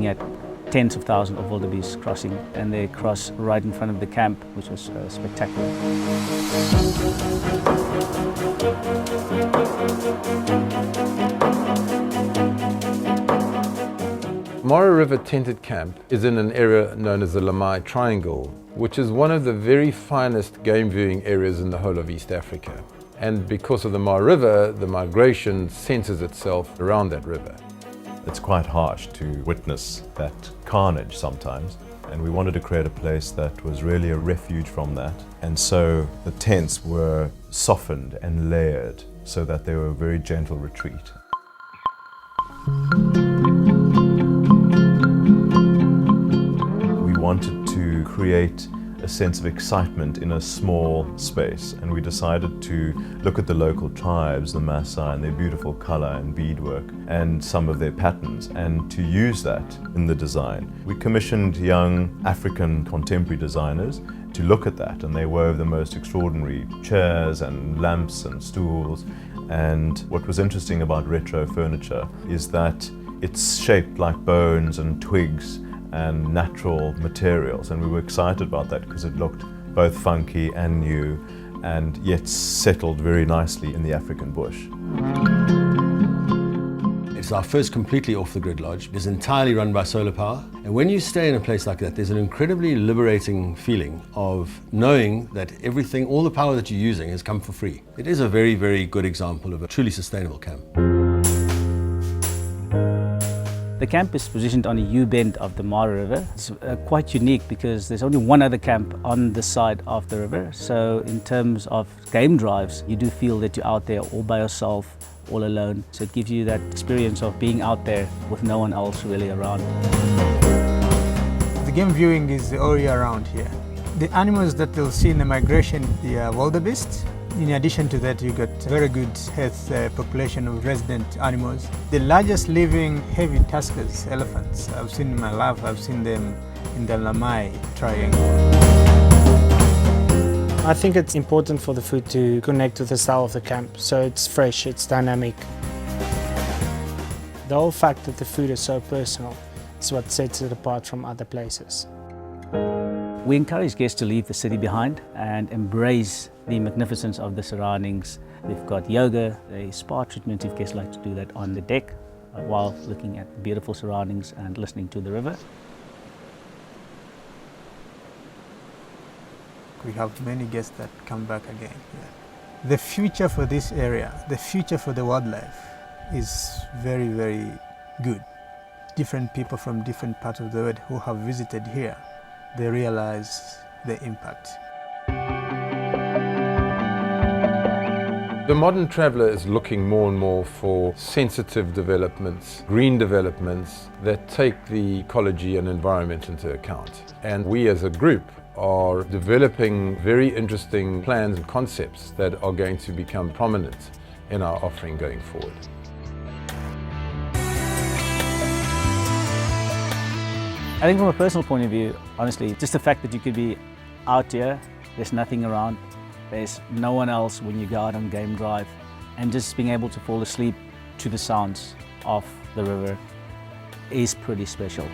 looking at tens of thousands of wildebeest crossing, and they cross right in front of the camp, which was spectacular. Mara River Tented Camp is in an area known as the Lamai Triangle, which is one of the very finest game viewing areas in the whole of East Africa. And because of the Mara River, the migration centers itself around that river. It's quite harsh to witness that carnage sometimes, and we wanted to create a place that was really a refuge from that. And so the tents were softened and layered so that they were a very gentle retreat. We wanted to create a sense of excitement in a small space, and we decided to look at the local tribes, the Maasai, and their beautiful color and beadwork and some of their patterns, and to use that in the design. We commissioned young African contemporary designers to look at that, and they wove the most extraordinary chairs and lamps and stools. And what was interesting about retro furniture is that it's shaped like bones and twigs and natural materials, and we were excited about that because it looked both funky and new, and yet settled very nicely in the African bush. It's our first completely off-the-grid lodge. It's entirely run by solar power, and when you stay in a place like that, there's an incredibly liberating feeling of knowing that everything, all the power that you're using has come for free. It is a very, very good example of a truly sustainable camp. The camp is positioned on a U-bend of the Mara River. It's quite unique because there's only one other camp on this side of the river. So in terms of game drives, you do feel that you're out there all by yourself, all alone. So it gives you that experience of being out there with no one else really around. The game viewing is all year round here. The animals that you'll see in the migration, the wildebeest. In addition to that, you got very good health population of resident animals. The largest living heavy tuskers, elephants, I've seen in my life. I've seen them in the Lamai Triangle. I think it's important for the food to connect with the style of the camp, so it's fresh, it's dynamic. The whole fact that the food is so personal is what sets it apart from other places. We encourage guests to leave the city behind and embrace the magnificence of the surroundings. We've got yoga, a spa treatment if guests like to do that on the deck while looking at the beautiful surroundings and listening to the river. We have many guests that come back again here. The future for this area, the future for the wildlife is very, very good. Different people from different parts of the world who have visited here, they realize the impact. The modern traveller is looking more and more for sensitive developments, green developments that take the ecology and environment into account. And we as a group are developing very interesting plans and concepts that are going to become prominent in our offering going forward. I think from a personal point of view, honestly, just the fact that you could be out here, there's nothing around, there's no one else when you go out on game drive, and just being able to fall asleep to the sounds of the river is pretty special.